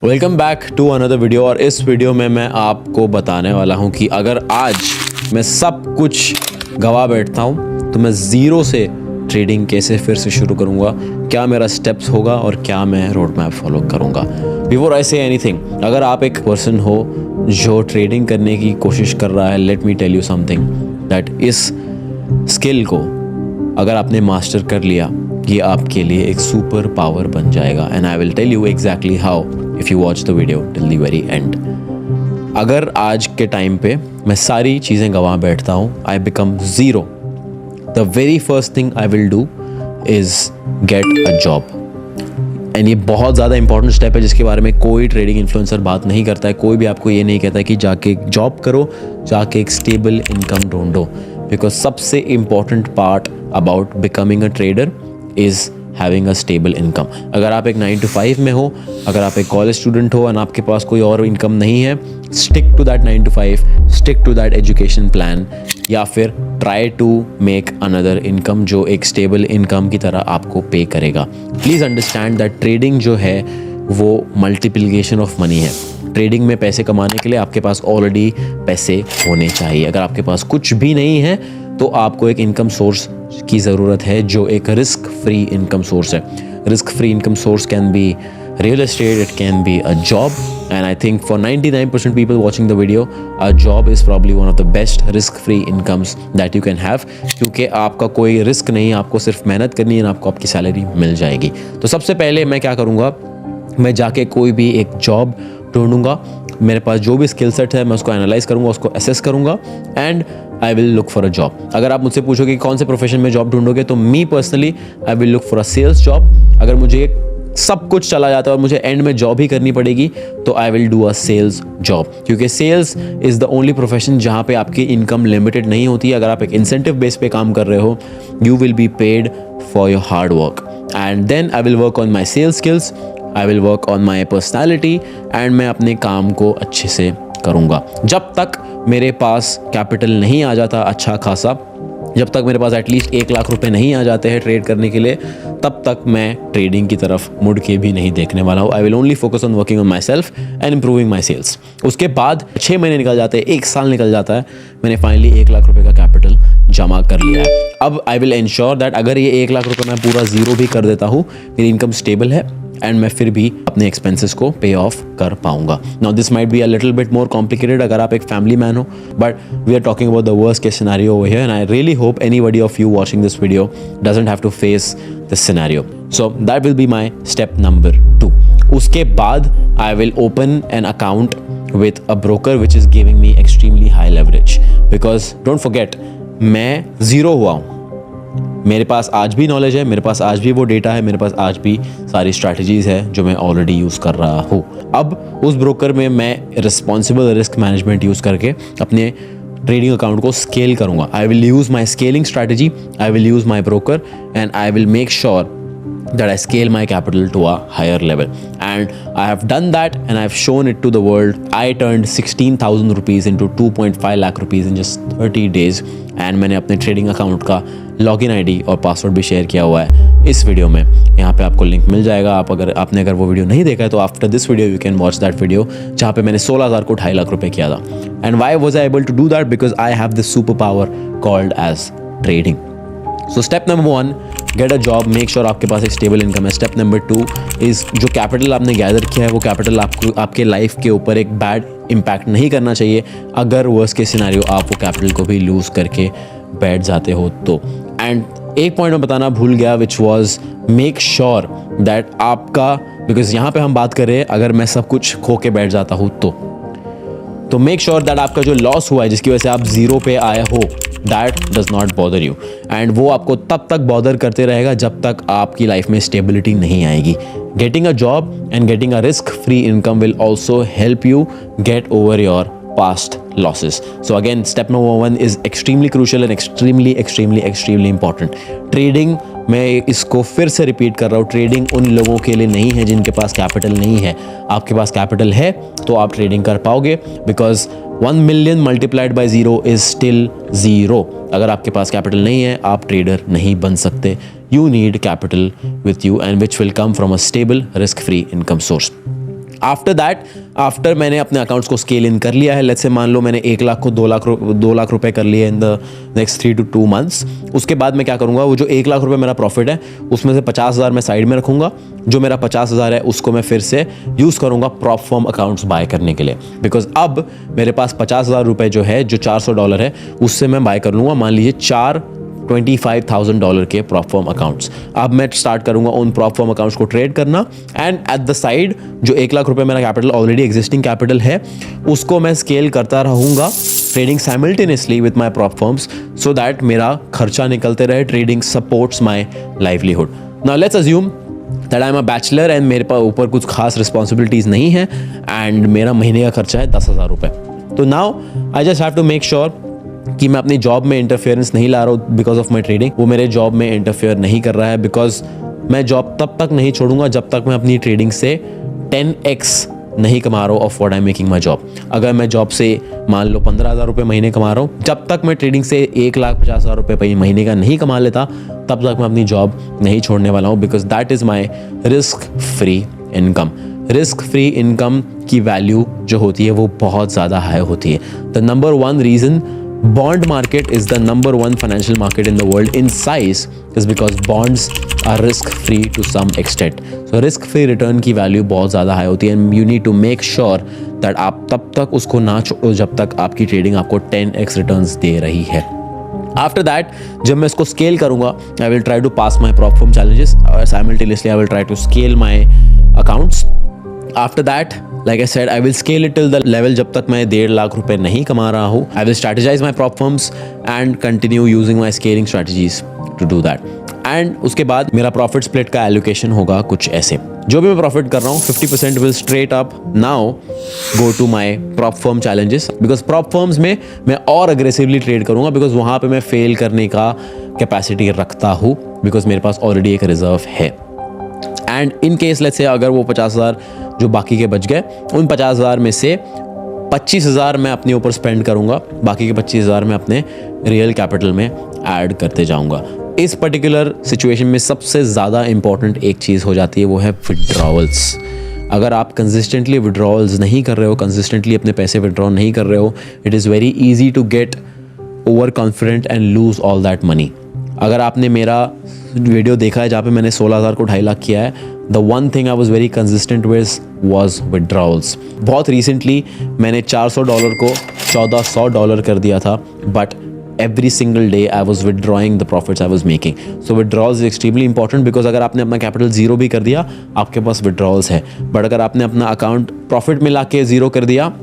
Welcome back to another video. और इस video में मैं आपको बताने वाला हूं कि अगर आज मैं सब कुछ गवा बैठता हूं तो मैं ज़ीरो से ट्रेडिंग कैसे फिर से शुरू करूंगा, क्या मेरा स्टेप्स होगा और क्या मैं रोड मैप फॉलो करूंगा। बिफोर आई से एनीथिंग, अगर आप एक पर्सन हो जो ट्रेडिंग करने की कोशिश कर रहा है, let me tell you something that इस स्किल को अगर आपने मास्टर कर लिया, ये आपके लिए एक सुपर पावर बन जाएगा। And I will tell you exactly how if you watch the video till the very end. अगर आज के टाइम पे मैं सारी चीज़ें गंवा बैठता हूँ, I become zero, the very first thing I will do is gate a job. And ये बहुत ज़्यादा इंपॉर्टेंट स्टेप है जिसके बारे में कोई ट्रेडिंग इन्फ्लुएंसर बात नहीं करता है। कोई भी आपको ये नहीं कहता है कि जाके एक जॉब करो, जाके एक स्टेबल इनकम ढूंढो, बिकॉज सबसे important part about becoming a trader is having a stable income. अगर आप एक 9 to 5 में हो, अगर आप एक कॉलेज स्टूडेंट हो और आपके पास कोई और इनकम नहीं है, stick to that 9 to 5, stick to that education plan, या फिर try to make another income जो एक स्टेबल इनकम की तरह आपको पे करेगा। प्लीज़ अंडरस्टैंड दैट ट्रेडिंग जो है वो मल्टीप्लिकेशन ऑफ मनी है। ट्रेडिंग में पैसे कमाने के लिए आपके पास ऑलरेडी पैसे होने चाहिए। अगर आपके पास कुछ भी नहीं है तो आपको एक इनकम सोर्स की ज़रूरत है जो एक रिस्क फ्री इनकम सोर्स है। Risk free income source can be real estate, it can be a job, and I think for 99% people watching the video, a job is probably one of the best risk free incomes that you can have, क्योंकि आपका कोई risk नहीं, आपको सिर्फ मेहनत करनी है, आपको आपकी सैलरी मिल जाएगी। तो सबसे पहले मैं क्या करूँगा, मैं जाके कोई भी एक जॉब ढूंढूंगा। मेरे पास जो भी स्किल सेट है मैं उसको एनालाइज करूँगा, उसको असेस करूँगा, and I will look for a job. अगर आप मुझसे पूछोगे कि कौन से प्रोफेशन में जॉब ढूंढोगे, तो me personally I will look for a sales job. अगर मुझे सब कुछ चला जाता है और मुझे एंड में जॉब ही करनी पड़ेगी तो I will do a sales job, क्योंकि sales is the only profession जहाँ पे आपकी इनकम लिमिटेड नहीं होती है। अगर आप एक इंसेंटिव बेस पे काम कर रहे हो, you will be paid for your hard work, and then I will work on my sales skills, I will work on my personality, and मैं अपने काम को अच्छे से करूँगा। जब तक मेरे पास कैपिटल नहीं आ जाता अच्छा खासा, जब तक मेरे पास एटलीस्ट 1 लाख रुपए नहीं आ जाते हैं ट्रेड करने के लिए, तब तक मैं ट्रेडिंग की तरफ मुड़ के भी नहीं देखने वाला हूँ। I will only focus on working on myself and improving my sales. उसके बाद 6 महीने निकल जाते हैं, 1 साल निकल जाता है, मैंने फाइनली 1 लाख रुपए का कैपिटल जमा कर लिया है। अब आई विल इंश्योर दैट अगर ये 1 लाख रुपए मैं पूरा ज़ीरो भी कर देता हूँ, मेरी इनकम स्टेबल है एंड मैं फिर भी अपने एक्सपेंसेस को पे ऑफ कर पाऊंगा। Now this might be a little bit more complicated अगर आप एक फैमिली मैन हो, but we are talking about the worst case scenario over here, and I really hope anybody of you watching this video doesn't have to face this scenario. So that will be my step number 2। उसके बाद I will open an account with a broker which is giving me extremely high leverage, because don't forget मैं zero हुआ हूँ। मेरे पास आज भी knowledge है, मेरे पास आज भी वो डेटा है, मेरे पास आज भी सारी स्ट्रैटेजीज़ है जो मैं ऑलरेडी यूज़ कर रहा हूँ। अब उस ब्रोकर में मैं रिस्पॉन्सिबल रिस्क मैनेजमेंट यूज़ करके अपने ट्रेडिंग अकाउंट को स्केल करूँगा। I will use my scaling strategy, I will use my broker, and I will make sure that I scale my capital to a higher level. And I have done that and I have shown it to the world. I turned 16,000 rupees into 2.5 lakh rupees in just 30 days. And मैंने अपने trading account का login ID और password भी share किया हुआ है इस video में। यहाँ पे आपको लिंक मिल जाएगा। आपने अगर वो वीडियो नहीं देखा है तो after this video you can watch that video जहाँ पे मैंने 16,000 को 2.5 लाख रुपए किया था। And why was I able to do that? Because I have this super power called edge trading. So step number 1, get a job, make sure आपके पास एक स्टेबल इनकम है। स्टेप नंबर 2 इज़ जो कैपिटल आपने gather किया है वो capital आपको आपके लाइफ के ऊपर एक बैड इम्पैक्ट नहीं करना चाहिए। अगर वर्स्ट केस सिनेरियो आप वो कैपिटल को भी लूज़ करके बैठ जाते हो तो। एंड एक पॉइंट मैं बताना भूल गया which was make sure that आपका, बिकॉज यहाँ पे हम बात कर रहे हैं अगर मैं सब कुछ खो के बैठ जाता हूँ तो मेक श्योर दैट आपका जो लॉस हुआ है जिसकी वजह से आप ज़ीरो पे आए हो, that does not bother you, and वो आपको तब तक बॉदर करते रहेगा जब तक आपकी लाइफ में स्टेबिलिटी नहीं आएगी। Getting a job and getting a risk free income will also help you get over your past losses. So again, step number 1 is extremely crucial and extremely important. Trading, मैं इसको फिर से repeat कर रहा हूँ, trading उन लोगों के लिए नहीं है जिनके पास कैपिटल नहीं है। आपके पास कैपिटल है तो आप ट्रेडिंग कर पाओगे, because 1 million multiplied by 0 is still 0। अगर आपके पास कैपिटल नहीं है आप ट्रेडर नहीं बन सकते। You need capital with you and which will come from a stable risk free income source. After that, after मैंने अपने अकाउंट्स को स्केल इन कर लिया है, लेट्स से मान लो मैंने 1 लाख को 2 लाख रुपए कर लिए in the next 3 to 2 months। उसके बाद मैं क्या करूँगा, वो जो 1 लाख रुपए मेरा प्रॉफिट है उसमें से 50,000 मैं साइड में रखूँगा। जो मेरा 50,000 है उसको मैं फिर से यूज़ करूँगा प्रॉप फर्म अकाउंट्स बाय करने के लिए, बिकॉज अब मेरे पास 50,000 रुपये जो है, जो $400 है, उससे मैं बाय कर लूँगा मान लीजिए 4 $25,000 के प्रॉप फर्म अकाउंट्स। अब मैं स्टार्ट करूंगा उन प्रॉप फर्म अकाउंट्स को ट्रेड करना, एंड एट द साइड जो 1 लाख रुपए मेरा कैपिटल ऑलरेडी एग्जिस्टिंग कैपिटल है उसको मैं स्केल करता रहूंगा, trading simultaneously with my prop firms, so that मेरा खर्चा निकलते रहे। Trading supports my livelihood. Now let's assume that I am a bachelor and मेरे पास ऊपर कुछ खास रिस्पॉन्सिबिलिटीज नहीं है एंड मेरा महीने का खर्चा है 10,000 रुपये। तो now I just have to make sure कि मैं अपनी जॉब में इंटरफेरेंस नहीं ला रहा हूँ बिकॉज ऑफ माई ट्रेडिंग। वो मेरे जॉब में इंटरफेयर नहीं कर रहा है, बिकॉज मैं जॉब तब तक नहीं छोड़ूंगा जब तक मैं अपनी ट्रेडिंग से 10x नहीं कमा रहा हूँ of what I am making my job. अगर मैं जॉब से मान लो 15,000 रुपये महीने कमा रहा हूँ, जब तक मैं ट्रेडिंग से 1,50,000 रुपये महीने का नहीं कमा लेता तब तक मैं अपनी जॉब नहीं छोड़ने वाला हूँ, because that is my risk free income. Risk free income की वैल्यू जो होती है वो बहुत ज़्यादा हाई होती है। The number 1 reason bond market is the number 1 financial market in the world in size is because bonds are risk free to some extent. So risk free return की वैल्यू बहुत ज़्यादा हाई होती है, and you need to make sure that आप तब तक उसको ना छोड़ो जब तक आपकी ट्रेडिंग आपको 10x रिटर्न्स दे रही है। आफ्टर दैट जब मैं इसको स्केल करूंगा, I will try to pass my prop firm challenges, simultaneously I will try to scale my accounts. After that like I said, I will scale it till the level जब तक मैं 1.5 लाख रुपए नहीं कमा रहा हूँ। I will strategize my prop firms and continue using my scaling strategies to do that. And उसके बाद मेरा प्रॉफिट स्प्लिट का एलोकेशन होगा कुछ ऐसे। जो भी मैं प्रॉफिट कर रहा हूँ 50% will straight up now go to my prop firm challenges, because prop firms में मैं और अग्रेसिवली ट्रेड करूँगा, बिकॉज वहाँ पे मैं फेल करने का कैपेसिटी रखता हूँ, बिकॉज मेरे पास ऑलरेडी एक रिजर्व है। And in case let's say अगर वो 50,000 जो बाकी के बच गए, उन 50,000 में से 25,000 मैं अपने ऊपर स्पेंड करूंगा, बाकी के 25,000 मैं अपने रियल कैपिटल में ऐड करते जाऊंगा। इस पर्टिकुलर सिचुएशन में सबसे ज़्यादा इंपॉर्टेंट एक चीज़ हो जाती है, वो है विड्रॉवल्स। अगर आप कंसिस्टेंटली विड्रॉवल्स नहीं कर रहे हो, कंसिस्टेंटली अपने पैसे विड्रॉ नहीं कर रहे हो, it is very easy to get over confident and lose all that money. अगर आपने मेरा वीडियो देखा है जहाँ पे मैंने 16,000 को 2.5 लाख किया है, the one thing I was very consistent with was withdrawals. बहुत रिसेंटली मैंने $400 को $1,400 कर दिया था, but every single day I was withdrawing the profits I was making. So withdrawals is extremely important, because अगर आपने अपना कैपिटल 0 भी कर दिया आपके पास withdrawals है, बट अगर आपने अपना अकाउंट प्रॉफिट में ला के 0 कर दिया,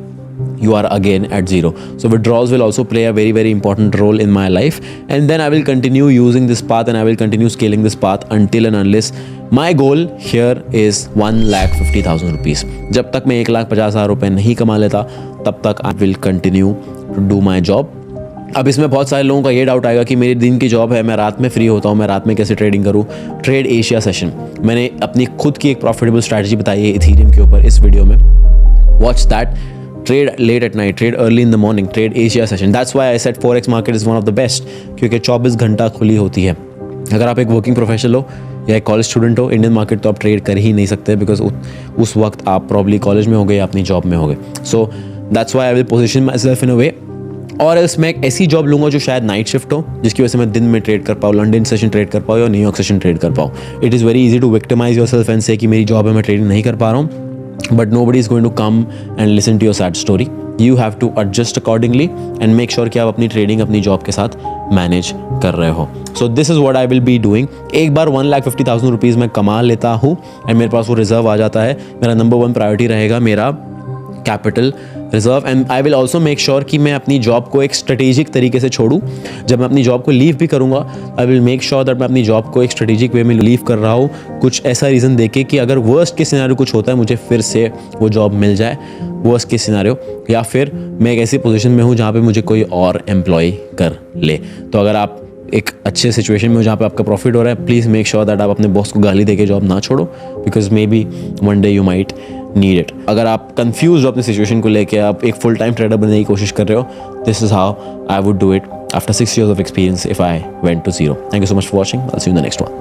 you are again at 0. So withdrawals will also play a very, very important role in my life, and then I will continue using this path and I will continue scaling this path until and unless my goal here is 1,50,000 rupees. जब तक मैं 1,50,000 रुपये नहीं कमा लेता तब तक I will continue to do my job. अब इसमें बहुत सारे लोगों का ये डाउट आएगा कि मेरी दिन की जॉब है, मैं रात में फ्री होता हूँ, मैं रात में कैसे ट्रेडिंग करूँ। ट्रेड एशिया सेशन, मैंने अपनी खुद की एक प्रॉफिटेबल स्ट्रैटेजी बताई है इथीरियम के ऊपर इस वीडियो में, watch that. Trade late at night, trade early in the morning, trade Asia session. That's why I said forex market is one of the best, क्योंकि 24 घंटा खुली होती है। अगर आप एक वर्किंग प्रोफेशनल हो या एक कॉलेज स्टूडेंट हो, इंडियन मार्केट तो आप ट्रेड कर ही नहीं सकते, बिकॉज उस वक्त आप प्रॉब्ली कॉलेज में हो गए या अपनी जॉब में हो गए। So that's why I will position myself in a way, और एल्स मैं एक ऐसी जॉब लूँगा जो शायद नाइट शिफ्ट हो, जिसकी वजह से मैं दिन में ट्रेड कर पाऊँ, लंदन सेशन ट्रेड कर पाऊँ या न्यूयॉर्क सेशन ट्रेड कर पाऊँ। It is very easy to victimize yourself and say कि मेरी जॉब है, मैं ट्रेडिंग नहीं कर पा रहा हूँ, but nobody is going to come and listen to your sad story. You have to adjust accordingly and make sure कि आप अपनी ट्रेडिंग अपनी जॉब के साथ मैनेज कर रहे हो। So this is what I will be doing. एक बार 1,50,000 रुपीज़ मैं कमा लेता हूँ एंड मेरे पास वो रिजर्व आ जाता है, मेरा नंबर 1 प्रायोरिटी रहेगा मेरा capital reserve, and I will also make sure कि मैं अपनी जॉब को एक स्ट्रेटेजिक तरीके से छोड़ूं। जब मैं अपनी जॉब को लीव भी करूंगा, I will make sure that मैं अपनी जॉब को एक स्ट्रेटेजिक वे में लीव कर रहा हूँ, कुछ ऐसा रीज़न देके कि अगर वर्स्ट के सिनेरियो कुछ होता है मुझे फिर से वो जॉब मिल जाए, वर्स्ट के सिनेरियो, या फिर मैं एक ऐसी पोजीशन में हूँ जहाँ पे मुझे कोई और एम्प्लॉय कर ले। तो अगर आप एक अच्छे सिचुएशन में हो जहाँ पे आपका प्रॉफिट हो रहा है, प्लीज़ मेक श्योर दैट आप अपने बॉस को गाली देके जॉब ना छोड़ो, because may be one day you might need it. अगर आप कंफ्यूज हो अपनी सिचुएशन को लेके, आप एक फुल टाइम ट्रेडर बनने की कोशिश कर रहे हो, this is how I would do it after 6 years of experience if I went to 0. Thank you so much for watching. I'll see you in the next one.